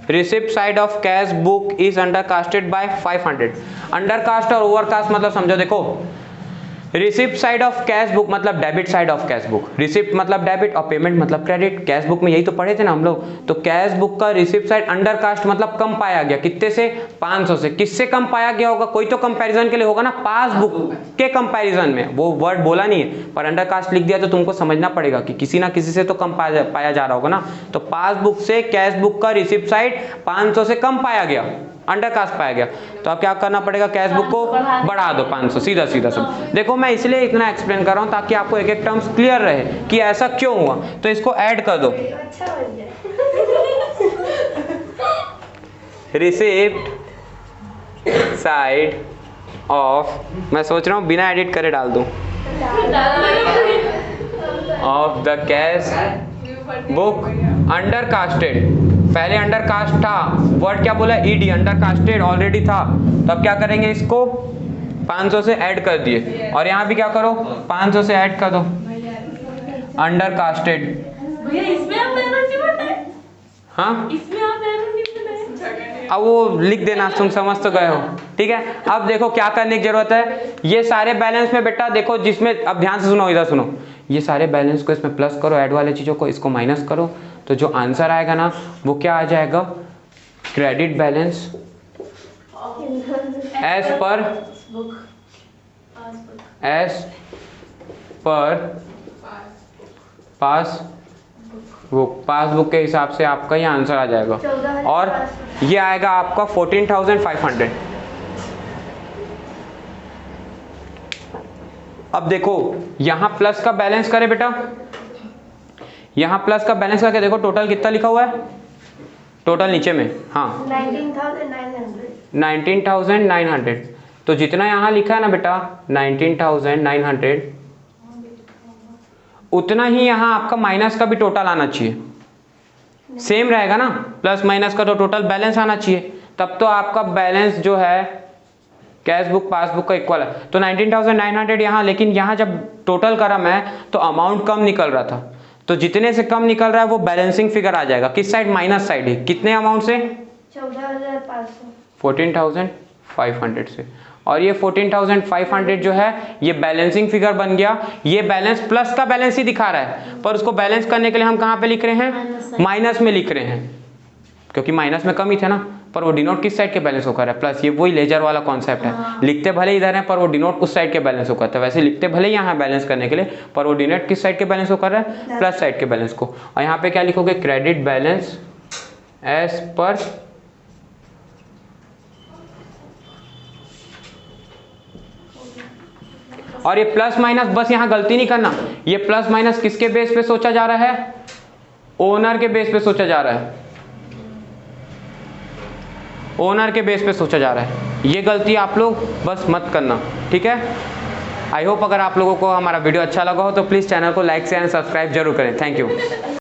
receipt side of cash book is undercasted by 500। Undercast और ओवरकास्ट मतलब समझो, देखो receipt side of cash book मतलब debit side of cash book, receipt मतलब डेबिट और पेमेंट मतलब क्रेडिट। कैश बुक में यही तो पढ़े थे ना हम लोग। तो कैश बुक का रिसिप्ट साइड अंडरकास्ट मतलब कम पाया गया, कितने से, 500 से। किससे कम पाया गया होगा, कोई तो कंपैरिजन के लिए होगा ना, पासबुक के कंपैरिजन में, वो वर्ड बोला नहीं है पर अंडरकास्ट लिख दिया तो तुमको समझना पड़ेगा कि किसी ना किसी से तो कम पाया जा रहा होगा ना। तो पासबुक से कैश बुक का रिसिप्ट साइड 500 से कम पाया गया, अंडरकास्ट पाया गया, तो अब क्या करना पड़ेगा, कैश बुक को बढ़ा दो 500, सीधा सीधा सब। देखो मैं इसलिए इतना एक्सप्लेन कर रहा हूं ताकि आपको एक एक टर्म्स क्लियर रहे कि ऐसा क्यों हुआ। तो इसको ऐड कर दो, अच्छा बन जाए। रिसिप्ट साइड ऑफ, मैं सोच रहा हूँ बिना एडिट करे डाल दूं, of the cash book undercasted. पहले अंडरकास्ट था, वर्ड क्या बोला, ईडी, अंडरकास्टेड ऑलरेडी था, तो अब क्या करेंगे, इसको 500 से ऐड कर दिए और यहाँ भी क्या करो, 500 से ऐड कर दो अंडरकास्टेड। भैया इसमें आप एरर नहीं बताए, हाँ इसमें आप एरर नहीं बताए। अब वो लिख देना, तुम समझ तो गए हो, ठीक है। अब देखो क्या करने की जरूरत है, ये सारे बैलेंस में बेटा देखो, जिसमें, अब ध्यान से सुनो, इधर सुनो, ये सारे बैलेंस को इसमें प्लस करो, ऐड वाले चीजों को इसको माइनस करो, तो जो आंसर आएगा ना वो क्या आ जाएगा, क्रेडिट बैलेंस एज पर पासबुक के हिसाब से आपका ये आंसर आ जाएगा, और ये आएगा आपका 14,500। अब देखो यहां प्लस का बैलेंस करें बेटा, यहां प्लस का बैलेंस करके देखो टोटल कितना लिखा हुआ है, टोटल नीचे में, हाँ 19,900। तो जितना यहां लिखा है ना बेटा 19,900, उतना ही यहां आपका माइनस का भी टोटल आना चाहिए, सेम रहेगा ना, प्लस माइनस का तो टोटल बैलेंस आना चाहिए, तब तो आपका बैलेंस जो है कैश बुक पासबुक का इक्वल है। तो 19,900 यहाँ, लेकिन यहाँ जब टोटल करा मैं तो अमाउंट कम निकल रहा था, तो जितने से कम निकल रहा है वो बैलेंसिंग फिगर आ जाएगा, किस साइड, माइनस साइड है। कितने अमाउंट से, 14,500 से, और ये 14,500 जो है ये बैलेंसिंग फिगर बन गया। ये बैलेंस प्लस का बैलेंस ही दिखा रहा है, पर उसको बैलेंस करने के लिए हम कहाँ पे लिख रहे हैं, माइनस में लिख रहे हैं, क्योंकि माइनस में कम ही थे ना, पर वो डिनोट किस साइड के बैलेंस को कर रहा है, प्लस। ये वही लेजर वाला कॉन्सेप्ट है, लिखते भले इधर है पर वो डिनोट उस साइड के बैलेंस को करता है, वैसे लिखते भले यहाँ बैलेंस करने के लिए, पर वो डिनोट किस साइड के बैलेंस को कर रहा है, प्लस साइड के बैलेंस को। और यहाँ पे क्या लिखोगे, क्रेडिट बैलेंस एज पर और ये प्लस माइनस, बस यहाँ गलती नहीं करना, ये प्लस माइनस किसके बेस पे सोचा जा रहा है, ओनर के बेस पे सोचा जा रहा है, ओनर के बेस पे सोचा जा रहा है। ये गलती आप लोग बस मत करना, ठीक है। आई होप अगर आप लोगों को हमारा वीडियो अच्छा लगा हो तो प्लीज़ चैनल को लाइक शेयर एंड सब्सक्राइब जरूर करें। Thank you.